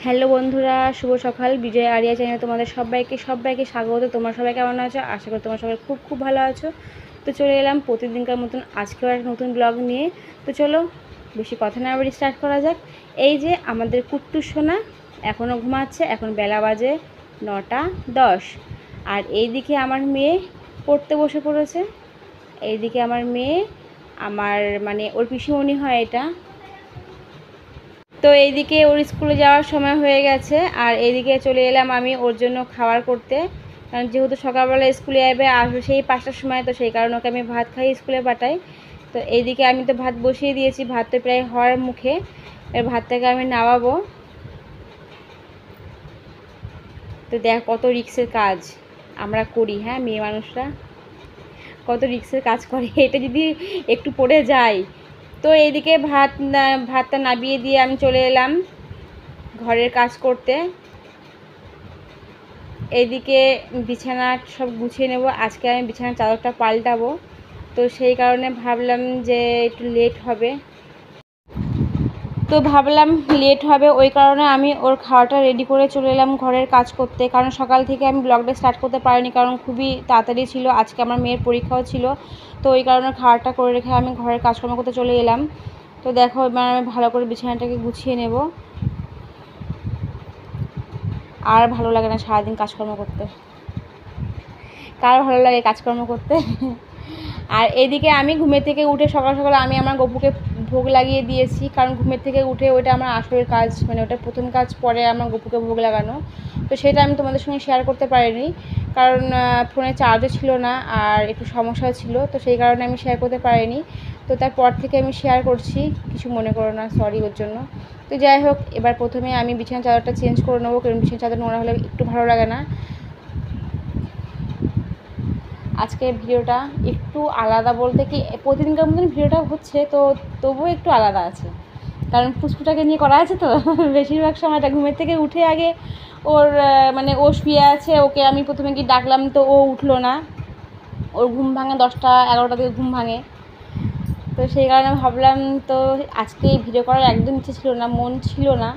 Hello বন্ধুরা, শুভ সকাল। বিজয় area চ্যানেলে তোমাদের সবাইকে স্বাগত। তোমরা সবাই কেমন আছো? আশা করি তোমরা সবাই খুব ভালো আছো। তো চলে এলাম প্রতিদিনকার মতন আজকেও একটা নতুন ব্লগ নিয়ে। তো চলো বেশি কথা না বলে স্টার্ট করা যাক। এই যে আমাদের কুট্টু সোনা এখনও ঘুমাচ্ছে। এখন বেলা বাজে 9:10। আর এইদিকে আমার মেয়ে পড়তে বসে পড়েছে। এইদিকে আমার মেয়ে মানে ওর পিসিমণি হয় এটা। তো এইদিকে ওর স্কুলে যাওয়ার সময় হয়ে গেছে, আর এইদিকে চলে এলাম আমি ওর জন্য খাবার করতে। কারণ যেহেতু সকালবেলা স্কুলে যাবে আসবে সেই 5টার সময়, তো সেই কারণে ওকে আমি ভাত খাই স্কুলে পাঠাই। তো এইদিকে আমি তো ভাত বসিয়ে দিয়েছি, ভাত তো প্রায় হওয়ার মুখে। এর ভাতটাকে আমি নামাবো। তো দেখ কত রিক্সের কাজ আমরা করি, হ্যাঁ মেয়ে মানুষরা কত রিক্সের কাজ করে। এটা যদি একটু পড়ে যায়। তো এইদিকে ভাতটা নামিয়ে দিয়ে আমি চলে এলাম ঘরের কাজ করতে। এইদিকে বিছানা সব গুছিয়ে নেব। আজকে আমি বিছানার চাদরটা পাল্টাবো, তো সেই কারণে ভাবলাম যে একটু লেট হবে। ওই কারণে আমি ওর খাওয়াটা রেডি করে চলে এলাম ঘরের কাজ করতে। কারণ সকাল থেকে আমি ব্লগটা স্টার্ট করতে পারিনি, কারণ খুবই তাড়াতাড়ি ছিল। আজকে আমার মেয়ের পরীক্ষাও ছিল, তো ওই কারণে খাওয়াটা করে রেখে আমি ঘরের কাজকর্ম করতে চলে এলাম। তো দেখো এবার আমি ভালো করে বিছানাটাকে গুছিয়ে নেব। আর ভালো লাগে না সারাদিন কাজকর্ম করতে, কার ভালো লাগে কাজকর্ম করতে? আর এদিকে আমি ঘুমের থেকে উঠে সকাল সকাল আমি আমার গপুকে ভোগ লাগিয়ে দিয়েছি। কারণ ঘুমের থেকে উঠে ওটা আমার আসল কাজ, মানে ওটা প্রথম কাজ, পরে আমার গপুকে ভোগ লাগানো। তো সেটা আমি তোমাদের সঙ্গে শেয়ার করতে পারিনি, কারণ ফোনে চার্জও ছিল না আর একটু সমস্যা ছিল, তো সেই কারণে আমি শেয়ার করতে পারিনি। তো তারপর থেকে আমি শেয়ার করছি, কিছু মনে করো না, সরি ওর জন্য। তো যাই হোক, এবার প্রথমে আমি বিছানার চাদরটা চেঞ্জ করে নেবো, কারণ বিছানার চাদর নোংরা হলে একটু ভালো লাগে না। আজকের ভিডিওটা একটু আলাদা বলতে কি, প্রতিদিনকার মতন ভিডিওটা হচ্ছে, তো তবুও একটু আলাদা আছে, কারণ ফুসফুটাকে নিয়ে করা আছে। তো বেশিরভাগ সময়টা ঘুমের থেকে উঠে আগে ওর মানে ও শুয়ে আছে, ওকে আমি প্রথমে গিয়ে ডাকলাম, তো ও উঠলো না। ওর ঘুম ভাঙে 10টা-11টা থেকে ঘুম ভাঙে। তো সেই কারণে ভাবলাম, তো আজকে ভিডিও করার একদম ইচ্ছে ছিল না, মন ছিল না।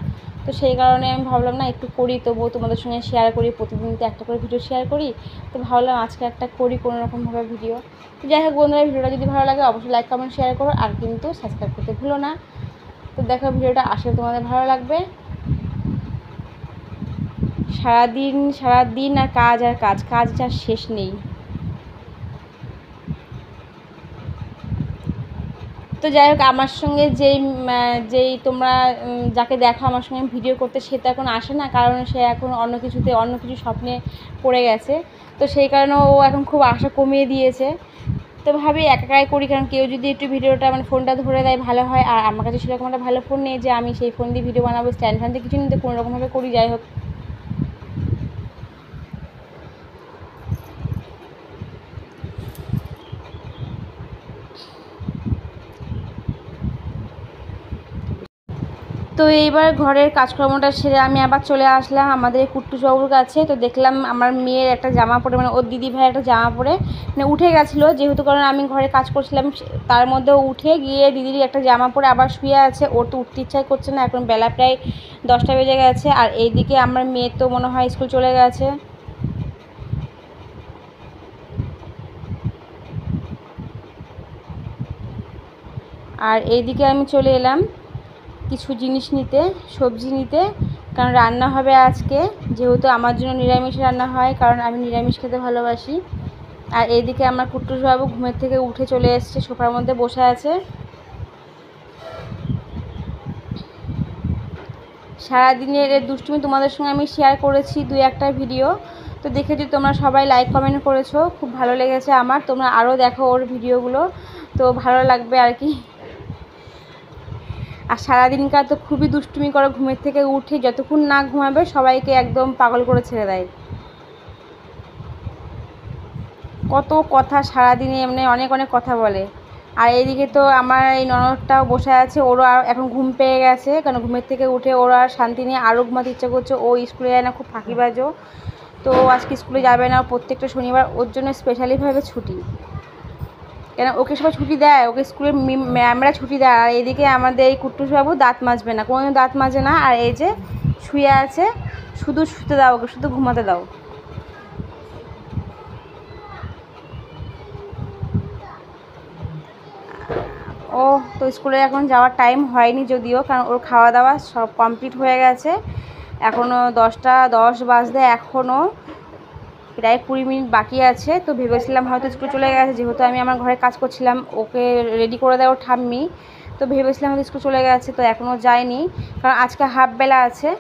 তো সেই কারণে আমি ভাবলাম না একটু করি, তবুও তোমাদের সঙ্গে শেয়ার করি। প্রতিদিন তো একটা করে ভিডিও শেয়ার করি, তো ভাবলাম আজকে একটা করি কোনো রকমভাবে ভিডিও। তো যাই হোক বন্ধুরা, ভিডিওটা যদি ভালো লাগে অবশ্যই লাইক কমেন্ট শেয়ার করো, আর কিন্তু সাবস্ক্রাইব করতে ভুলো না। তো দেখো ভিডিওটা আসলে তোমাদের ভালো লাগবে। সারাদিন আর কাজ আর শেষ নেই। তো যাই হোক, আমার সঙ্গে যেই তোমরা যাকে দেখো আমার সঙ্গে ভিডিও করতে, সে তো এখন আসে না, কারণ সে এখন অন্য কিছু স্বপ্নে পড়ে গেছে। তো সেই কারণে ও এখন খুব আশা কমিয়ে দিয়েছে। তো ভাবি একাই করি, কারণ কেউ যদি একটু ভিডিওটা মানে ফোনটা ধরে দেয় ভালো হয়। আর আমার কাছে সেরকম একটা ভালো ফোন নেই যে আমি সেই ফোন দিয়ে ভিডিও বানাবো, স্ট্যান্ড ফ্যান দিয়ে কিছু নিতে কোনো রকমভাবে করি। যাই হোক, তো এইবার ঘরের কাজকর্মটা সেরে আমি আবার চলে আসলাম আমাদের কুট্টুবাবুর কাছে। তো দেখলাম আমার মেয়ের একটা জামা পরে, মানে ওর দিদি ভাই একটা জামা পরে মানে উঠে গেছিলো, যেহেতু কারণ আমি ঘরে কাজ করছিলাম, তার মধ্যে উঠে গিয়ে দিদির একটা জামা পরে আবার শুয়ে আছে। ওর তো উঠতে ইচ্ছাই করছে না, এখন বেলা প্রায় 10টা বেজে গেছে। আর এইদিকে আমার মেয়ে তো মনে হয় স্কুল চলে গেছে। আর এইদিকে আমি চলে এলাম কিছু জিনিস নিতে, সবজি নিতে, কারণ রান্না হবে আজকে। যেহেতু আমার জন্য নিরামিষ রান্না হয়, কারণ আমি নিরামিষ খেতে ভালোবাসি। আর এইদিকে আমার কুট্টুসবাবু ঘুমের থেকে উঠে চলে এসেছে, সোফার মধ্যে বসে আছে। সারাদিনের দুষ্টুমি তোমাদের সঙ্গে আমি শেয়ার করেছি 2-1টা ভিডিও, তো দেখেছি তোমরা সবাই লাইক কমেন্ট করেছো, খুব ভালো লেগেছে আমার। তোমরা আরও দেখো ওর ভিডিওগুলো, তো ভালো লাগবে আর কি। আর সারাদিনকার তো খুবই দুষ্টুমি করে, ঘুমের থেকে উঠে যতক্ষণ না ঘুমাবে সবাইকে একদম পাগল করে ছেড়ে দেয়। কত কথা সারাদিনে, এমনি অনেক কথা বলে। আর এইদিকে তো আমার এই ননদটাও বসে আছে, ওরও আর এখন ঘুম পেয়ে গেছে, কারণ ঘুমের থেকে উঠে ওরা আর শান্তি নিয়ে আরও ঘুমাতে ইচ্ছা করছে। ও স্কুলে যায় না, খুব ফাঁকিবাজও। তো আজকে স্কুলে যাবে না, প্রত্যেকটা শনিবার ওর জন্য স্পেশালিভাবে ছুটি, কেন ওকে সবাই ছুটি দেয়, ওকে স্কুলের ম্যামরা ছুটি দেয়। আর এদিকে আমাদের এই কুট্টুসবাবু দাঁত মাজবে না, কোনো দাঁত মাজে না। আর এই যে শুয়ে আছে, শুধু শুতে দাও ওকে, শুধু ঘুমাতে দাও। ও তো স্কুলে এখন যাওয়ার টাইম হয়নি যদিও, কারণ ওর খাওয়া দাওয়া সব কমপ্লিট হয়ে গেছে। এখনও 10টা 10 বাজতে এখনও প্রায় 20 মিনিট বাকি আছে। তো ভেবেছিলাম হয়তো স্কুল চলে গেছে, যেহেতু আমি আমার ঘরে কাজ করছিলাম, ওকে রেডি করে দেয় ওর ঠাম্মি, তো ভেবেছিলাম হয়তো স্কুল চলে গেছে। তো এখনও যায়নি, কারণ আজকে হাফ বেলা আছে।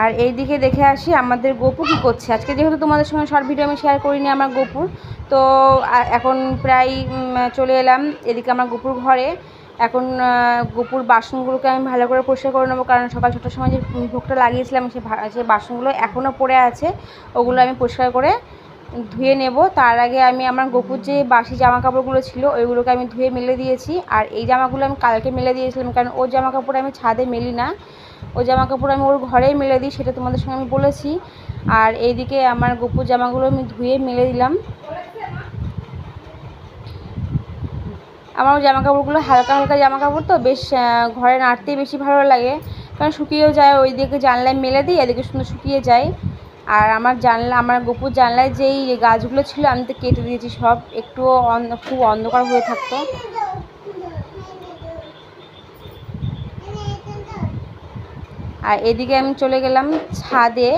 আর এইদিকে দেখে আসি আমাদের গপু কী করছে। আজকে যেহেতু তোমাদের সঙ্গে শর্ট ভিডিও আমি শেয়ার করিনি আমার গপুর, তো এখন প্রায় চলে এলাম এদিকে আমার গপুর ঘরে। এখন গপুর বাসনগুলোকে আমি ভালো করে পরিষ্কার করে নেবো, কারণ সকাল 6টার সময় যে ভোগটা লাগিয়েছিলাম সেই বাসনগুলো এখনও পড়ে আছে, ওগুলো আমি পরিষ্কার করে ধুয়ে নেব। তার আগে আমি আমার গপুর যে বাসি জামা কাপড়গুলো ছিল ওইগুলোকে আমি ধুয়ে মেলে দিয়েছি। আর এই জামাগুলো আমি কালকে মেলে দিয়েছিলাম, কারণ ও জামা কাপড় আমি ছাদে মেলি না, ওই জামা কাপড় আমি ওর ঘরেই মেলে দিই, সেটা তোমাদের সঙ্গে আমি বলেছি। আর এইদিকে আমার গপুর জামাগুলো আমি ধুয়ে মেলে দিলাম। আমার জামা কাপড়গুলো হালকা হালকা জামা কাপড়, তো বেশ ঘরে নাড়তেই বেশি ভালো লাগে, কারণ শুকিয়েও যায়। ওই দিকে জানলায় মেলে দিই, এদিকে সুন্দর শুকিয়ে যায়। আর আমার গপুর জানলায় যেই গাছগুলো ছিল আমি তো কেটে দিয়েছি সব, একটুও খুব অন্ধকার হয়ে থাকতো। আর এদিকে আমি চলে গেলাম ছাদে।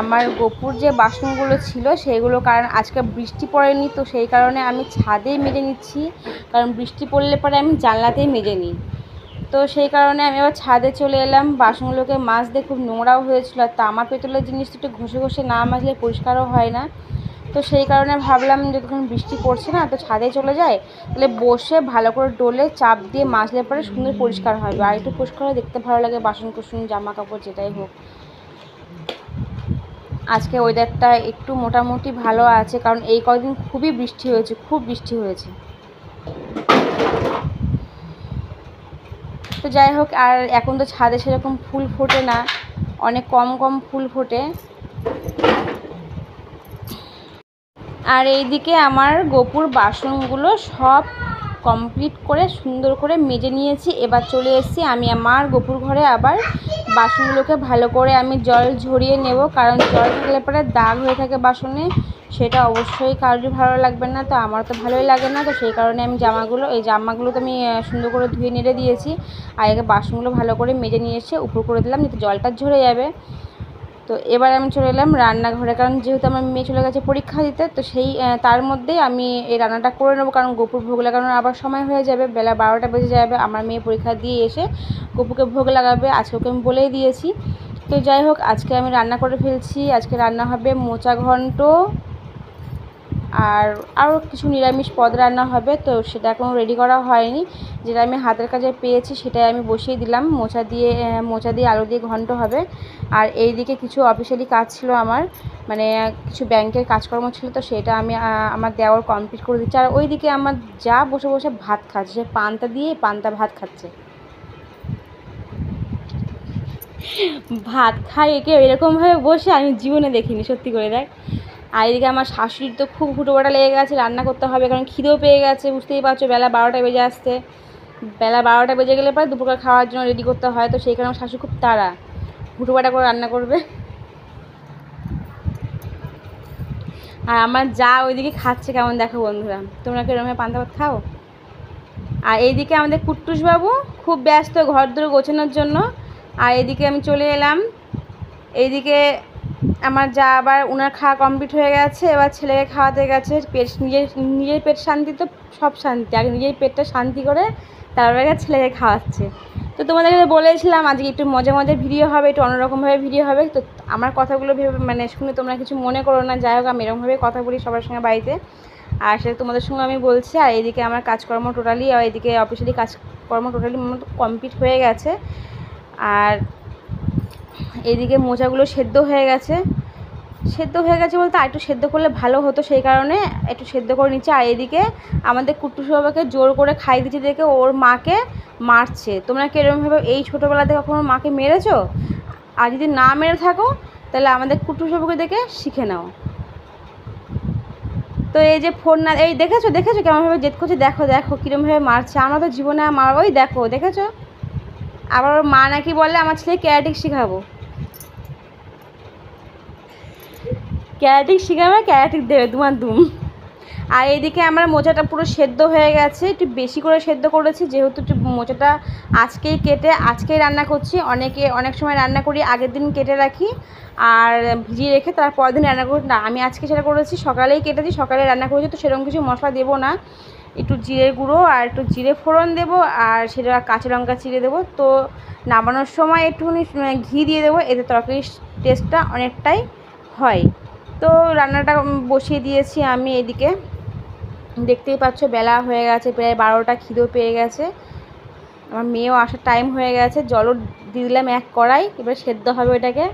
আমার গপুর যে বাসনগুলো ছিল সেগুলো, কারণ আজকে বৃষ্টি পড়েনি, তো সেই কারণে আমি ছাদেই মেজে নিচ্ছি, কারণ বৃষ্টি পড়লে পরে আমি জানলাতেই মেজে নিই। তো সেই কারণে আমি আবার ছাদে চলে এলাম। বাসনগুলোকে মাজতে খুব নোংরাও হয়েছিল, আর তামা পেতলের জিনিস তো একটু ঘষে ঘষে না মাজলে পরিষ্কারও হয় না। তো সেই কারণে ভাবলাম যতক্ষণ বৃষ্টি পড়ছে না, তো ছাদে চলে যায়, তাহলে বসে ভালো করে ডোলে চাপ দিয়ে মাজলে পরে সুন্দর পরিষ্কার হবে, আর একটু পরিষ্কার হলে দেখতে ভালো লাগে, বাসন কুসন জামা কাপড় যেটাই হোক। আজকে ওয়েদারটা একটু মোটামুটি ভালো আছে, কারণ এই কদিন খুবই বৃষ্টি হয়েছে, খুব বৃষ্টি হয়েছে। তো যাই হোক, আর এখন তো ছাদে সেরকম ফুল ফোটে না, অনেক কম কম ফুল ফোটে। আর এইদিকে আমার গপুর বাসনগুলো সব কমপ্লিট করে সুন্দর করে মেজে নিয়েছি। এবার চলে এসেছি আমি আমার গপুর ঘরে, আবার বাসনগুলোকে ভালো করে আমি জল ঝরিয়ে নেব, কারণ জল থাকলে পরে দাগ হয়ে থাকে বাসনে, সেটা অবশ্যই কারোরই ভালো লাগবে না, তো আমার তো ভালোই লাগে না। তো সেই কারণে আমি জামাগুলো তো আমি সুন্দর করে ধুয়ে নেড়ে দিয়েছি, আর একে বাসনগুলো ভালো করে মেজে নিয়ে এসে উপর করে দিলাম, যাতে জলটা ঝরে যাবে। তো এবার আমি চলে এলাম রান্নাঘরে, কারণ যেহেতু আমার মেয়ে চলে গেছে পরীক্ষা দিতে, তো তার মধ্যেই আমি এই রান্নাটা করে নেবো, কারণ গপুর ভোগ লাগানোর আবার সময় হয়ে যাবে, বেলা 12টা বেজে যাবে। আমার মেয়ে পরীক্ষা দিয়ে এসে গপুকে ভোগ লাগাবে, আজকে ওকে আমি বলেই দিয়েছি। তো যাই হোক, আজকে আমি রান্না করে ফেলছি। আজকে রান্না হবে মোচা ঘন্ট, আর আরও কিছু নিরামিষ পদ রান্না হবে, তো সেটা এখনও রেডি করা হয়নি। যেটা আমি হাতের কাজে পেয়েছি সেটাই আমি বসিয়ে দিলাম। মোচা দিয়ে আলু দিয়ে ঘন্ট হবে। আর এই দিকে কিছু অফিসিয়ালি কাজ ছিল আমার, মানে কিছু ব্যাংকের কাজকর্ম ছিল, তো সেটা আমি আমার দেওয়ার কমপ্লিট করে দিচ্ছি। আর ওই দিকে আমার যা বসে বসে ভাত খাচ্ছে, সে পান্তা ভাত খাচ্ছে। ভাত খাই একে এরকমভাবে বসে আমি জীবনে দেখিনি, সত্যি করে দেখ। আর এদিকে আমার শাশুড়ির তো খুব হুটোপাটা লেগে গেছে, রান্না করতে হবে, কারণ খিদেও পেয়ে গেছে, বুঝতেই পারছো বেলা 12টা বেজে আসছে। বেলা 12টা বেজে গেলে পরে দুপুরকার খাওয়ার জন্য রেডি করতে হয়, তো সেই কারণে আমার শাশুড়ি খুব তাড়া, হুটোপাটা করে রান্না করবে। আর আমার যা ওইদিকে খাচ্ছে কেমন দেখো বন্ধুরা, তোমরা কি এরকমভাবে পান্তা ভাত খাও? আর এইদিকে আমাদের কুট্টুস বাবু খুব ব্যস্ত ঘর দূরে গোছানোর জন্য। আর এদিকে আমি চলে এলাম, এইদিকে আমার যা আবার ওনার খাওয়া কমপ্লিট হয়ে গেছে, এবার ছেলেকে খাওয়াতে গেছে। নিজের পেট শান্তি তো সব শান্তি, আগে নিজের পেটটা শান্তি করে তারপরে ছেলেকে খাওয়াচ্ছে। তো তোমাদেরকে বলেছিলাম আজকে একটু মজার ভিডিও হবে, একটু অন্যরকমভাবে ভিডিও হবে। তো আমার কথাগুলো ভেবে শুনে তোমরা কিছু মনে করো না, যাই হোক আমি এরকমভাবে কথা বলি সবার সঙ্গে বাড়িতে, আর সেটা তোমাদের সঙ্গে আমি বলছি। আর এইদিকে আমার কাজকর্ম টোটালি, আর এদিকে অফিসিয়ালি কাজকর্ম টোটালি কমপ্লিট হয়ে গেছে। আর এইদিকে মোচাগুলো সেদ্ধ হয়ে গেছে বলতে আর একটু সেদ্ধ করলে ভালো হতো, সেই কারণে একটু সেদ্ধ করে নিচ্ছে। আর এদিকে আমাদের কুট্টুস বাবাকে জোর করে খাই দিচ্ছে দেখে ওর মাকে মারছে। তোমরা কি এরকমভাবে এই ছোটোবেলাতে কখনো মাকে মেরেছো? আর যদি না মেরে থাকো তাহলে আমাদের কুট্টুস বাবুকে দেখে শিখে নাও। তো এই যে ফোন না, এই দেখেছো কেমনভাবে জেদ করছে, দেখো কীরকমভাবে মারছে। আমরা তো জীবনে ওই দেখেছো। আবার ওর মা নাকি বলে আমার ছেলে ক্যারাটিক শেখাবো, ক্যারাটিক শেখাবে, ক্যারাটিক দেবে দুমার দুম। আর এইদিকে আমার মোচাটা পুরো সেদ্ধ হয়ে গেছে, একটু বেশি করে সেদ্ধ করেছি যেহেতু একটু মোচাটা আজকেই কেটে আজকেই রান্না করছি। অনেক সময় রান্না করি আগের দিন কেটে রাখি আর ভিজিয়ে রেখে তারপরের দিন রান্না করি, না আমি আজকে সেটা করেছি, সকালেই কেটেছি সকালে রান্না করেছি। তো সেরকম কিছু মশলা দেবো না, একটু জিরের গুঁড়ো আর একটু জিরে ফোড়ন দেবো আর সেটা কাঁচা লঙ্কা চিড়ে দেবো। তো নামানোর সময় একটুখানি ঘি দিয়ে দেবো, এতে তরকারির টেস্টটা অনেকটাই হয়। তো রান্নাটা বসিয়ে দিয়েছি আমি। এদিকে দেখতেই পাচ্ছ বেলা হয়ে গেছে প্রায় 12টা, খিদেও পেয়ে গেছে, আমার মেয়েও আসার টাইম হয়ে গেছে। জলও দিয়ে দিলাম 1 কড়াই, এবার সেদ্ধ হবে ওটাকে।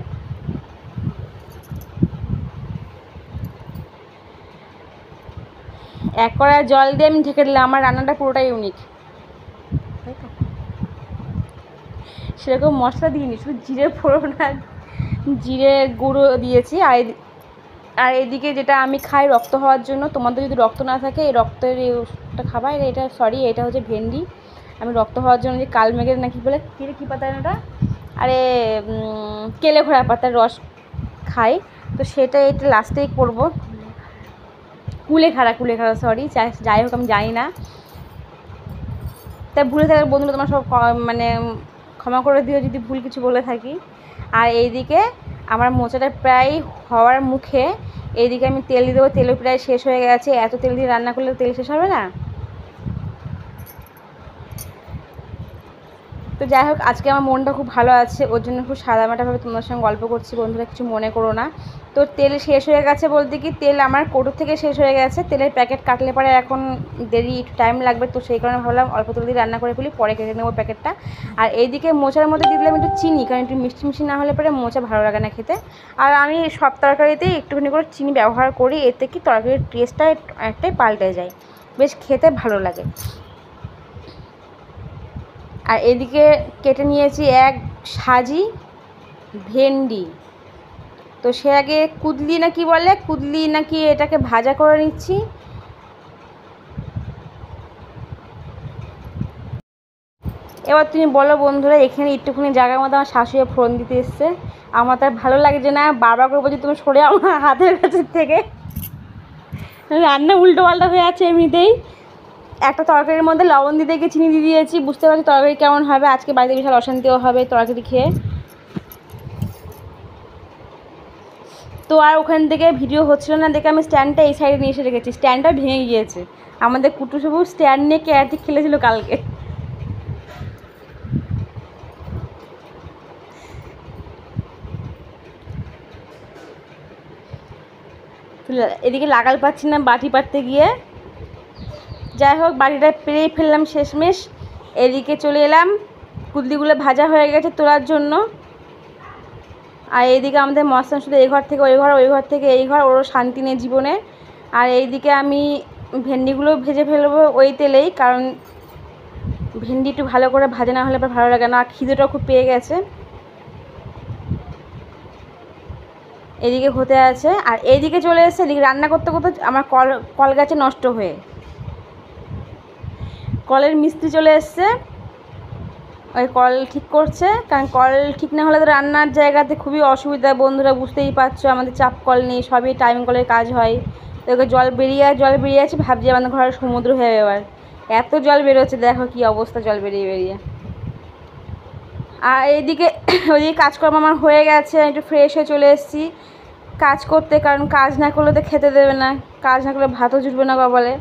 এক কড়াই জল দিয়ে আমি ঢেকে দিলাম, আমার রান্নাটা পুরোটাই ইউনিক। সেরকম মশলা দিইনি, শুধু জিরে ফোড়ন আর জিরে গুঁড়ো দিয়েছি। আর এদিকে যেটা আমি খাই রক্ত হওয়ার জন্য, তোমাদের যদি রক্ত না থাকে এই রক্তের ওটা খাবা, এটা এটা হচ্ছে ভেন্ডি। আমি রক্ত হওয়ার জন্য যে কালমেঘের নাকি বলে কী পাতা এটা, আরে কেলে ঘোড়া পাতার রস খাই, তো সেটা এটা লাস্টেই করবো। কুলেখাড়া সরি, যাই হোক আমি জানি না, তাই ভুলে থাকার বন্ধুরা তোমার সব মানে ক্ষমা করে দিও যদি ভুল কিছু বলে থাকি। আর এইদিকে আমার মোচাটা প্রায় হওয়ার মুখে, এইদিকে আমি তেল দিয়ে দেবো, তেলও প্রায় শেষ হয়ে গেছে। এত তেল দিয়ে রান্না করলে তেল শেষ হবে না। তো যাই হোক আজকে আমার মনটা খুব ভালো আছে, ওর জন্য খুব সাদামাটাভাবে তোমার সঙ্গে গল্প করছি, বন্ধুরা কিছু মনে করো না। তো তেল শেষ হয়ে গেছে বলতে কি, তেল আমার কৌটো থেকে শেষ হয়ে গেছে, তেলের প্যাকেট কাটলে পরে এখন দেরি একটু টাইম লাগবে, তো সেই কারণে ভাবলাম অল্প তেল দিয়ে রান্না করে ফেলি, পরে কেটে নেবো প্যাকেটটা। আর এইদিকে মোচার মধ্যে দিয়ে দিলাম একটু চিনি, কারণ একটু মিষ্টি মিষ্টি না হলে পরে মোচা ভালো লাগে না খেতে। আর আমি সব তরকারিতেই একটুখানি করে চিনি ব্যবহার করি, এতে কি তরকারির টেস্টটা অনেকটাই পাল্টে যায়, বেশ খেতে ভালো লাগে। আর এদিকে কেটে নিয়েছি 1 সাজি ভেন্ডি, তো সে আগে কুদলি না কি বলে, কুদলি নাকি এটাকে ভাজা করে নিচ্ছি। এবার তুমি বলো বন্ধুরা, এখানে একটুখানি জায়গার মধ্যে আমার শাশুড়ি ফোড়ন দিতে এসছে, আমার তার ভালো লাগে যে না বারবার করে বলছি তুমি সরে আমার হাতের কাছের থেকে, রান্না উল্টো পাল্টা হয়ে আছে এমনিতেই। একটা তরকারির মধ্যে লবণ দিতে গিয়ে চিনি দিয়ে দিয়েছি, বুঝতে পারছি তরকারি কেমন হবে, আজকে বাড়িতে বিশাল অশান্তিও হবে তরকারি খেয়ে। তো আর ওখান থেকে ভিডিও হচ্ছিলো না দেখে আমি স্ট্যান্ডটা এই সাইডে নিয়ে এসে রেখেছি, স্ট্যান্ডটা ভেঙে গিয়েছে। আমাদের কুটুসবু স্ট্যান্ড নিয়ে ক্যারাটি খেলেছিল কালকে। এদিকে লাগাল পাচ্ছি না বাটি পাততে গিয়ে, যাই হোক বাটিটা পেরেই ফেললাম শেষমেশ। এদিকে চলে এলাম, কুদলিগুলো ভাজা হয়ে গেছে তোলার জন্য। আর এইদিকে আমাদের মশলা শুধু এই ঘর থেকে ওই ঘর, ওই ঘর থেকে এই ঘর, ওরও শান্তি নেই জীবনে। আর এইদিকে আমি ভেন্ডিগুলো ভেজে ফেলবো ওই তেলেই, কারণ ভেন্ডি একটু ভালো করে ভাজা না হলে আবার ভালো লাগে না। আর খিদেটাও খুব পেয়ে গেছে, এদিকে হতে আছে। আর এইদিকে চলে এসেছে, এদিকে রান্না করতে করতে আমার কল গাছে নষ্ট হয়ে, কলের মিস্ত্রি চলে এসছে, ওই কল ঠিক করছে, কারণ কল ঠিক না হলে তো রান্নার জায়গাতে খুবই অসুবিধা। বন্ধুরা বুঝতেই পারছো আমাদের চাপ কল নেই, সবই টাইম কলের কাজ হয়। তো ওকে জল বেরিয়ে আছে, ভাবছি আমাদের ঘরের সমুদ্র হয়ে এবার এত জল বেরোচ্ছে, দেখো কি অবস্থা জল বেরিয়ে। আর এইদিকে ওইদিকে কাজকর্ম আমার হয়ে গেছে, একটু ফ্রেশ হয়ে চলে এসেছি কাজ করতে, কারণ কাজ না করলে তো খেতে দেবে না, কাজ না করলে ভাতও জুটবে না বলে,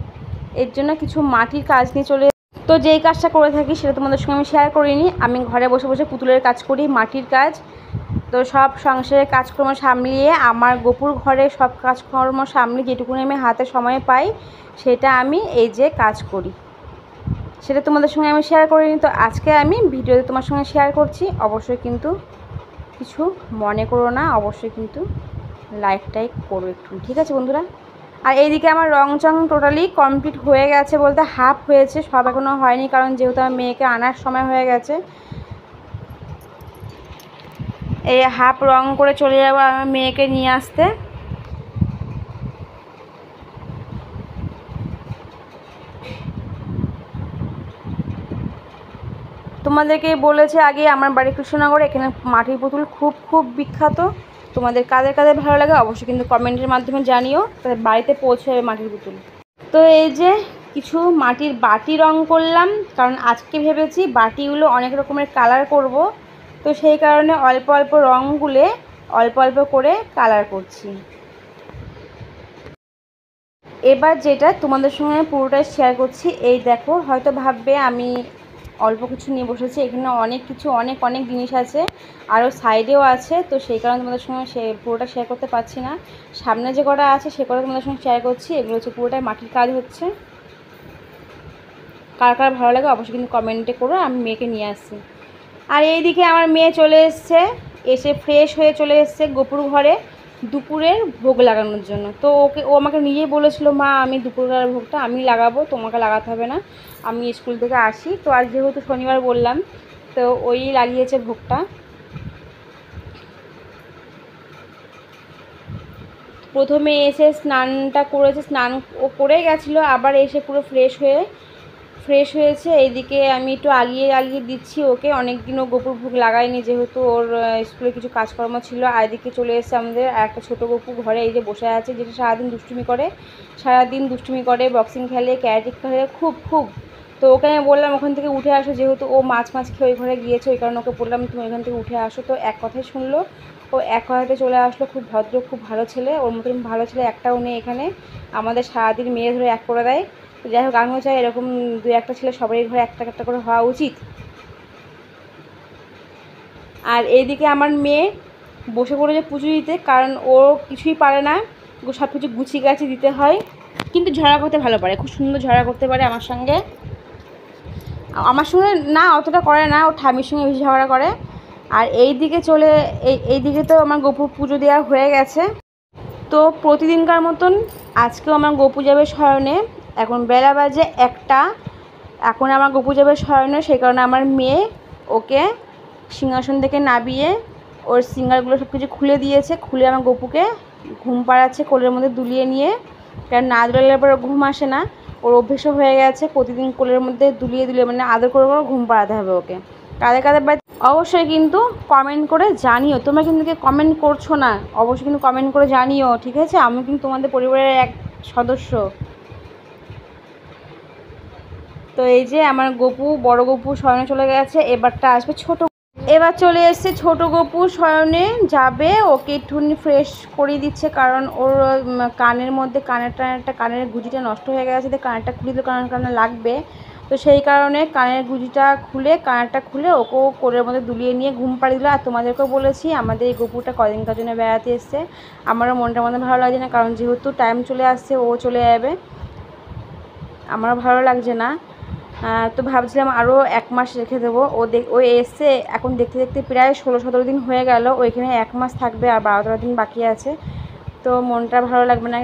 এর জন্য কিছু মাটির কাজ নিয়ে চলে। তো যেই কাজটা করে থাকি সেটা তোমাদের সঙ্গে আমি শেয়ার করিনি, আমি ঘরে বসে বসে পুতুলের কাজ করি, মাটির কাজ। তো সব সংসারের কাজকর্ম সামলিয়ে আমার গোপুর ঘরে সব কাজকর্ম সামলিয়ে যেটুকুনি আমি হাতে সময় পাই সেটা আমি এই যে কাজ করি, সেটা তোমাদের সঙ্গে আমি শেয়ার করিনি। তো আজকে আমি ভিডিওতে তোমার সঙ্গে শেয়ার করছি, অবশ্যই কিন্তু কিছু মনে করো না, অবশ্যই কিন্তু লাইকটাই করো একটু, ঠিক আছে বন্ধুরা। আর এইদিকে আমার রং চং টোটালি কমপ্লিট হয়ে গেছে বলতে হাফ হয়েছে, সব এখনও হয়নি, কারণ যেহেতু আমার মেয়েকে আনার সময় হয়ে গেছে। এই হাফ রং করে চলে যাবো আমার মেয়েকে নিয়ে আসতে। তোমাদেরকে বলেছে আগে আমার বাড়ি কৃষ্ণনগরে, এখানে মাটির পুতুল খুব খুব বিখ্যাত। তোমাদের কাদের কাদের ভালো লাগে অবশ্যই কিন্তু কমেন্টের মাধ্যমে জানিও, তাদের বাড়িতে পৌঁছে যাবে মাটির পুতুল। তো এই যে কিছু মাটির বাটি রং করলাম, কারণ আজকে ভেবেছি বাটিগুলো অনেক রকমের কালার করব, তো সেই কারণে অল্প অল্প রং গুলে অল্প অল্প করে কালার করছি। এবার যেটা তোমাদের সঙ্গে পুরোটাই শেয়ার করছি, এই দেখো হয়তো ভাববে আমি অল্প কিছু নিয়ে বসেছি, এখানে অনেক কিছু অনেক অনেক জিনিস আছে, আরও সাইডেও আছে, তো সেই কারণে তোমাদের সঙ্গে পুরোটা শেয়ার করতে পারছি না। সামনে যে কটা আছে সে কটা তোমাদের সঙ্গে শেয়ার করছি। এগুলো হচ্ছে পুরোটাই মাটির কাজ হচ্ছে। কার কার ভালো লাগে অবশ্যই কিন্তু কমেন্টে করো, আমি মেয়েকে নিয়ে আসছি। আর এইদিকে আমার মেয়ে চলে এসছে, এসে ফ্রেশ হয়ে চলে এসছে গোপুর ঘরে দুপুরের ভোগ লাগানোর জন্য। তো ও আমাকে নিজেই বলেছিল, মা আমি দুপুরের ভোগটা আমি লাগাবো, তোমাকে লাগাতে হবে না, আমি স্কুল থেকে আসি। তো আজ যেহেতু শনিবার বললাম, তো ওই লাগিয়েছে ভোগটা। প্রথমে এসে স্নানটা করেছে, স্নান ও করে গেছিলো, আবার এসে পুরো ফ্রেশ হয়েছে। এইদিকে আমি একটু আগিয়ে দিচ্ছি ওকে, অনেক দিনও গোপুর ভোগ লাগাইনি যেহেতু ওর স্কুলে কিছু কাজকর্ম ছিল। আর এদিকে চলে এসেছে আমাদের একটা ছোটো গপু ঘরে, এই যে বসে আছে, যেটা সারাদিন দুষ্টুমি করে, বক্সিং খেলে, ক্যারাটিক খেলে খুব। তো ওকে আমি বললাম ওখান থেকে উঠে আসো, যেহেতু ও মাছ খেয়ে ওই ঘরে গিয়েছে, ওই কারণে ওকে বললাম তুমি ওইখান থেকে উঠে আসো। তো এক কথাই শুনলো, ও এক কথাতে চলে আসলো। খুব ভদ্র, খুব ভালো ছেলে, ওর মতন ভালো ছেলে একটাও নেই এখানে, আমাদের সারাদিন মেয়ে ধরে এক করে দেয়। তো যাই হোক, আমিও চাই এরকম দু একটা ছেলে সবারই ঘরে একটা একটা করে হওয়া উচিত। আর এইদিকে আমার মেয়ে বসে পড়েছে পুজো দিতে, কারণ ও কিছুই পারে না, সব কিছু গুছিয়ে গাছি দিতে হয়, কিন্তু ঝগড়া করতে ভালো পারে, খুব সুন্দর ঝগড়া করতে পারে আমার সঙ্গে না, অতটা করে না, ও ঠামির সঙ্গে বেশি ঝগড়া করে। আর এইদিকে এইদিকে তো আমার গোপুর পুজো দেওয়া হয়ে গেছে। তো প্রতিদিনকার মতন আজকেও আমার গোপু যাবে শয়নে। এখন বেলা বাজে 1টা, এখন আমার গোপু যাবে শয়নে, সেই কারণে আমার মেয়ে ওকে সিংহাসন থেকে নামিয়ে ওর সিঙ্গারগুলো সব কিছু খুলে দিয়েছে, খুলে আমার গোপুকে ঘুম পাড়াচ্ছে কোলের মধ্যে দুলিয়ে নিয়ে, কারণ না দুলালে পর ঘুম আসে না, ওর অভ্যেসও হয়ে গেছে প্রতিদিন কোলের মধ্যে দুলিয়ে মানে আদর করে ঘুম পাড়াতে হবে ওকে। কাদের বাড়িতে অবশ্যই কিন্তু কমেন্ট করে জানিও, তোমরা কিন্তু কমেন্ট করছো না, অবশ্যই কিন্তু কমেন্ট করে জানিও, ঠিক আছে? আমি কিন্তু তোমাদের পরিবারের এক সদস্য। তো এই যে আমার গোপু, বড় গোপু শয়নে চলে গেছে, এবারটা আসবে এবার চলে এসছে ছোট গোপু শয়নে যাবে, ওকে একটুখানি ফ্রেশ করিয়ে দিচ্ছে, কারণ ওর কানের মধ্যে কানের গুজিটা নষ্ট হয়ে গেছে, কানেরটা খুলে দিলে কানে লাগবে, তো সেই কারণে কানেরটা খুলে ওকেও কোলের মধ্যে দুলিয়ে নিয়ে ঘুম পাড়িয়ে দিল। আর তোমাদেরকেও বলেছি আমাদের এই গোপুটা কদিনকার জন্য বেড়াতে এসছে, আমারও মনটা ভালো লাগছে না, কারণ যেহেতু টাইম চলে আসছে ও চলে যাবে, আমারও ভালো লাগছে না। তো ভাবছিলাম আরও 1 মাস রেখে দেবো, ও এসছে এখন দেখতে প্রায় 16-17 দিন হয়ে গেল, ওইখানে 1 মাস থাকবে, আর 12-13 দিন বাকি আছে, তো মনটা ভালো লাগবে না।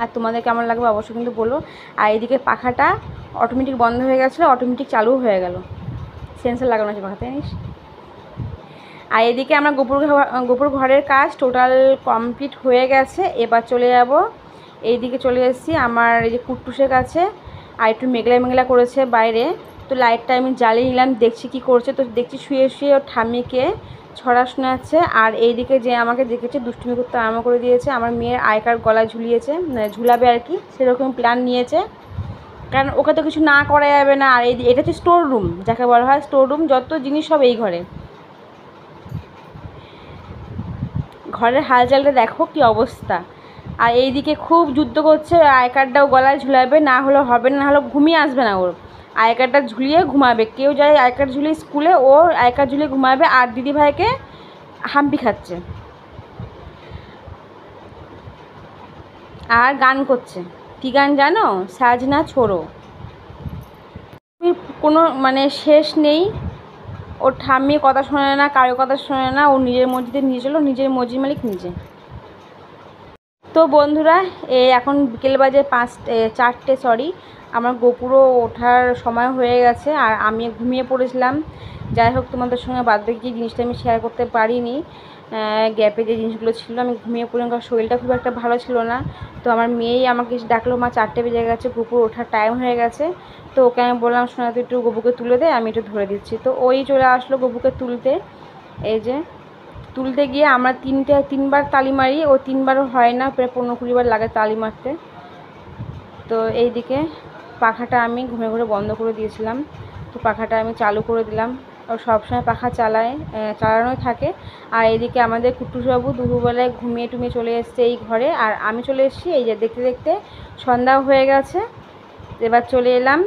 আর তোমাদের কেমন লাগবে অবশ্যই কিন্তু বলো। আর এইদিকে পাখাটা অটোমেটিক বন্ধ হয়ে গেছিলো, অটোমেটিক চালু হয়ে গেল, সেন্সার লাগানো আছে পাখাতে জানিস। আর এদিকে আমরা গোপুর ঘরের কাজ টোটাল কমপ্লিট হয়ে গেছে, এবার চলে যাব এইদিকে চলে এসেছি আমার এই যে কুট্টুসের কাছে। আর একটু মেঘলা করেছে বাইরে, তো লাইটটা আমি জ্বালিয়ে নিলাম, দেখছি কি করছে। তো দেখছি শুয়ে ওর ঠাম্মিকে ছড়া শোনাচ্ছে। আর এইদিকে যে আমাকে দেখেছে দুষ্টুমি করতে আরম্ভ করে দিয়েছে, আমার মেয়ের আই কার্ড গলায় ঝুলিয়েছে, ঝুলাবে আর কি, সেরকম প্ল্যান নিয়েছে, কারণ ওকে তো কিছু না করা যাবে না। আর এটা হচ্ছে স্টোর রুম, যাকে বলা হয় স্টোর রুম, যত জিনিস সব এই ঘরের হালচালটা দেখো কি অবস্থা। আর এইদিকে খুব যুদ্ধ করছে, আই কার্ডটাও গলায় ঝুলাবে, না হলে হবে না, হলে ঘুমিয়ে আসবে না, ওর আই কার্ডটা ঝুলিয়ে ঘুমাবে। কেউ যায় আই কার্ড ঝুলিয়ে স্কুলে, ও আই কার্ড ঝুলিয়ে ঘুমাবে, আর দিদিভাইকে হাম্পি খাচ্ছে আর গান করছে। কী গান জানো? সাজনা ছোড়ো। কোনো শেষ নেই, ওর ঠাম্মি কথা শোনে না, কারোর কথা শোনে না, ও নিজের মর্জিতে নিয়ে চলো, নিজের মর্জির মালিক নিজে। তো বন্ধুরা, এখন বিকেল বাজে 4টে, আমার গোপুরও ওঠার সময় হয়ে গেছে, আর আমি ঘুমিয়ে পড়েছিলাম। যাই হোক, তোমাদের সঙ্গে বাদবাকি জিনিসটা আমি শেয়ার করতে পারিনি। গ্যাপে যে জিনিসগুলো ছিল। আমি ঘুমিয়ে পড়লাম কারণ শরীরটা খুব একটা ভালো ছিল না। তো আমার মেয়েই আমাকে ডাকলো, মা 4টে বেজে গেছে, গপুর ওঠার টাইম হয়ে গেছে। তো ওকে আমি বললাম, শোনা তুই একটু গপুকে তুলে দে, আমি একটু ধরে দিচ্ছি। তো ওই চলে আসলো গপুকে তুলতে। এই যে তুলতে গিয়ে আমরা 3বার তালি মারি, ও 3বারও হয় না, প্রায় 15-20 বার লাগে তালি মারতে। তো এইদিকে পাখাটা আমি ঘুরে ঘুরে বন্ধ করে দিয়েছিলাম, তো পাখাটা আমি চালু করে দিলাম। ও সবসময় পাখা চালানোই থাকে। আর এইদিকে আমাদের কুট্টুসবাবু দুপুরবেলায় ঘুমিয়ে টুমিয়ে চলে এসছে এই ঘরে, আর আমি চলে এসেছি। এই যে দেখতে দেখতে সন্ধ্যাও হয়ে গেছে। এবার চলে এলাম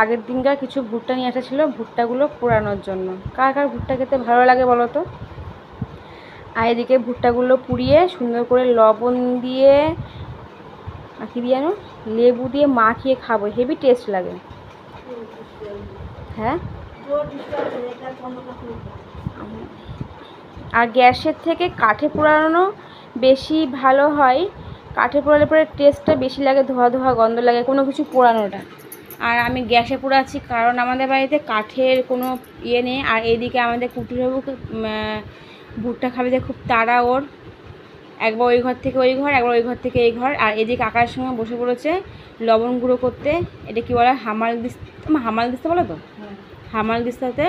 আগের দিনকার কিছু ভুট্টা নিয়ে আসা ছিল, ভুট্টাগুলো পোড়ানোর জন্য। কার কার ভুট্টা খেতে ভালো লাগে বলো তো। আর এদিকে ভুট্টাগুলো পুড়িয়ে সুন্দর করে লবণ দিয়ে কি দিয়ে জানো, লেবু দিয়ে মাখিয়ে খাবো, হেভি টেস্ট লাগে। হ্যাঁ, আর গ্যাসের থেকে কাঠে পোড়ানো বেশি ভালো হয়। কাঠে পোড়ালে পরে টেস্টটা বেশি লাগে, ধোয়া ধোয়া গন্ধ লাগে কোনো কিছু পোড়ানোটা। আর আমি গ্যাসে পোড়াচ্ছি কারণ আমাদের বাড়িতে কাঠের কোনো ইয়ে নেই। আর এইদিকে আমাদের কুটুরবাবুকে ভুট্টা খাবে যে খুব তাড়া ওর, একবার ওই ঘর থেকে ওই ঘর, একবার ওই ঘর থেকে এই ঘর। আর এদিকে কাকার সঙ্গে বসে পড়েছে লবণ গুঁড়ো করতে। এটা কি বলে, হামাল দিস্তা বলো তো, হামাল দিস্তাতে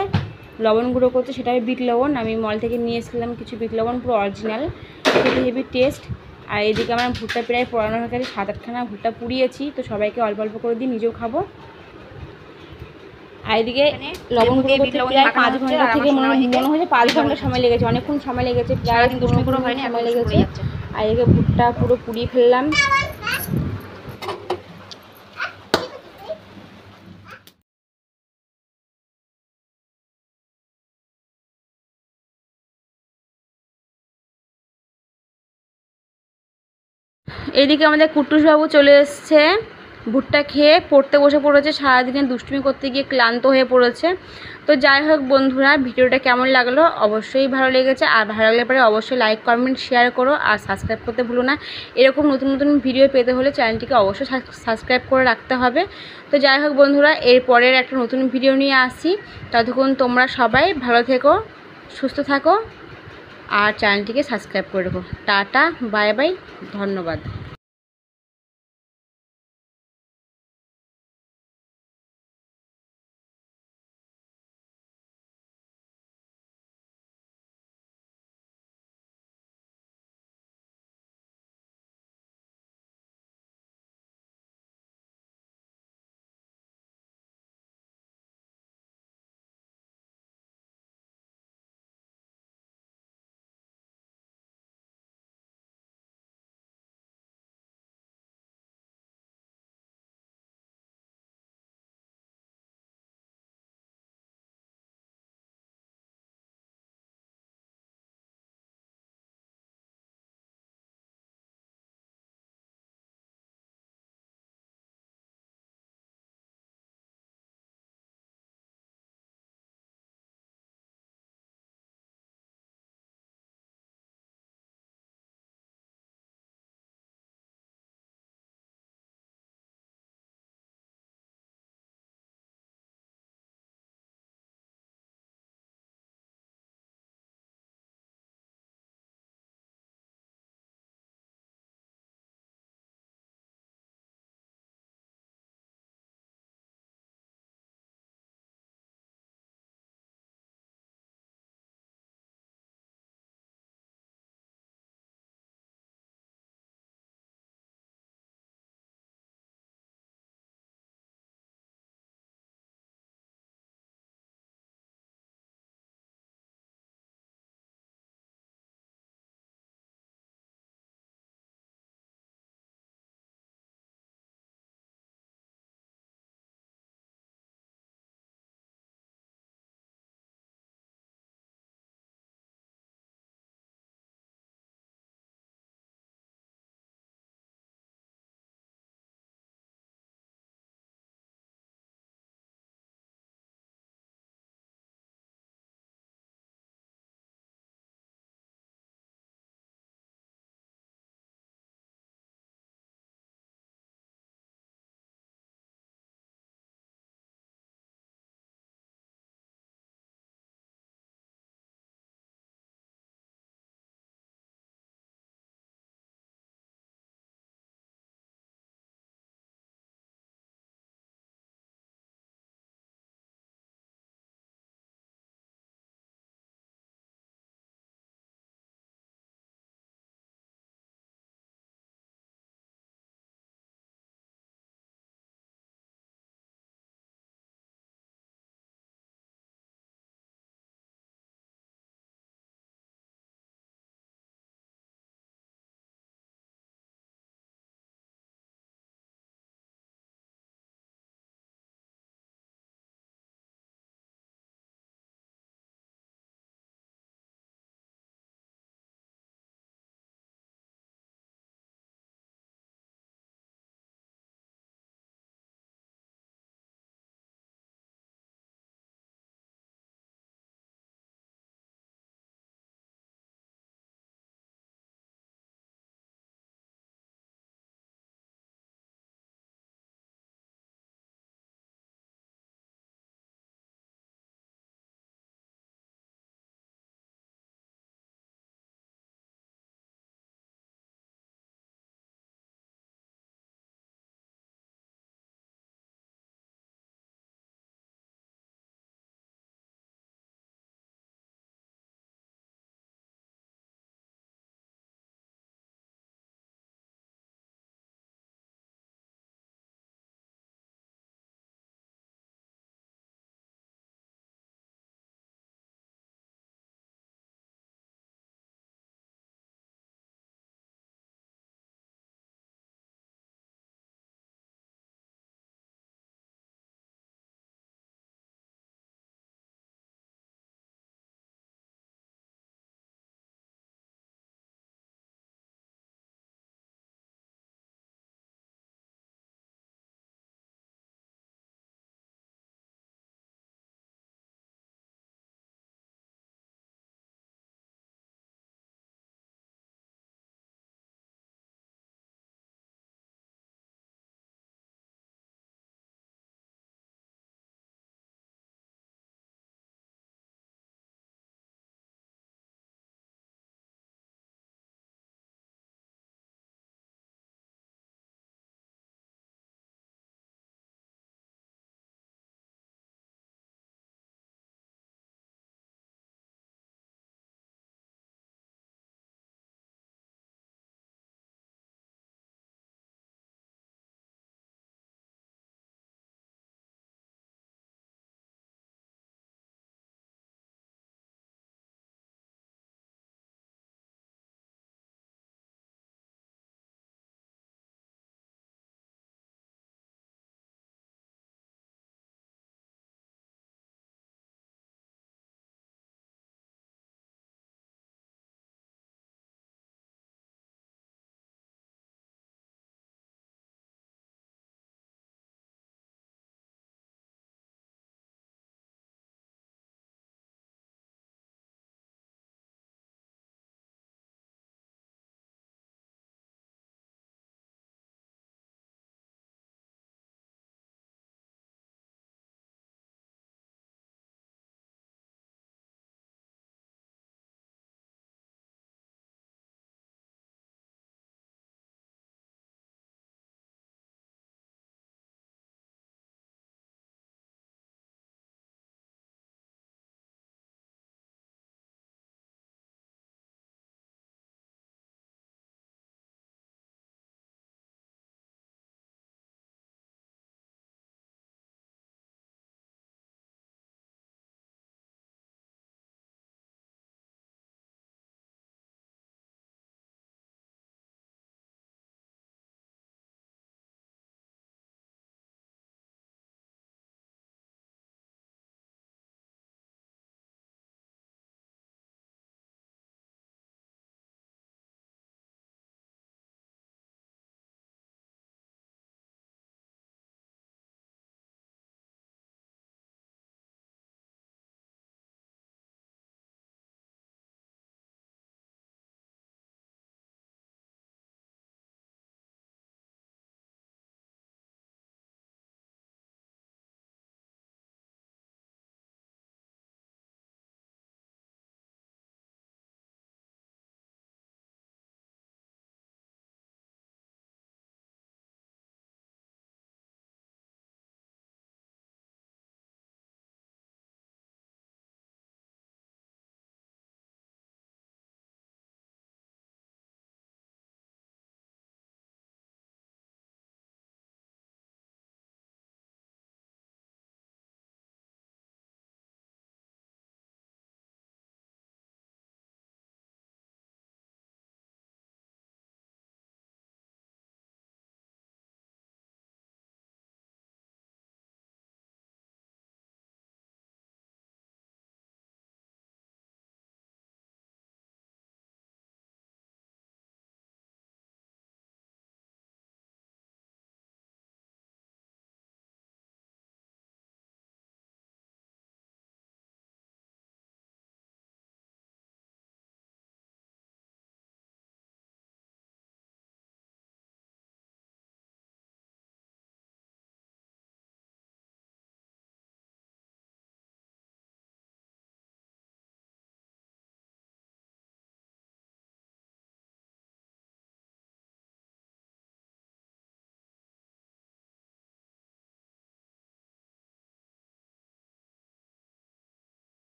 লবণ গুঁড়ো করতে। সেটা বিট লবণ, আমি মল থেকে নিয়ে এসেছিলাম কিছু বিট লবণ, পুরো অরিজিনাল, খেতে হেভি টেস্ট। আর এদিকে আমার ভুট্টা প্রায় পোড়ানো হয়ে গেছে, 7-8খানা ভুট্টা পুড়িয়েছি। তো সবাইকে অল্প অল্প করে দিই, নিজেও খাবো। আর এদিকে লবণ গুঁড়ো করতে প্রায় 5 ঘন্টা থেকে মনে হয়েছে 5 ঘন্টা সময় লেগেছে, অনেকক্ষণ সময় লেগেছে, প্রায় 2 ঘন্টা সময় লেগেছে। আর এদিকে ভুট্টা পুরো পুড়িয়ে ফেললাম। এইদিকে আমাদের কুট্টুসবাবু চলে এসছে, ভুট্টা খেয়ে পড়তে বসে পড়েছে। সারাদিনে দুষ্টুমি করতে গিয়ে ক্লান্ত হয়ে পড়েছে। তো যাই হোক বন্ধুরা, ভিডিওটা কেমন লাগলো অবশ্যই ভালো লেগেছে। আর ভালো লাগলে পরে অবশ্যই লাইক কমেন্ট শেয়ার করো, আর সাবস্ক্রাইব করতে ভুলো না। এরকম নতুন নতুন ভিডিও পেতে হলে চ্যানেলটিকে অবশ্যই সাবস্ক্রাইব করে রাখতে হবে। তো যাই হোক বন্ধুরা, এরপরের একটা নতুন ভিডিও নিয়ে আসি। ততক্ষণ তোমরা সবাই ভালো থেকো, সুস্থ থাকো, আর চ্যানেলটিকে সাবস্ক্রাইব করে রাখো। টাটা, বাই বাই, ধন্যবাদ।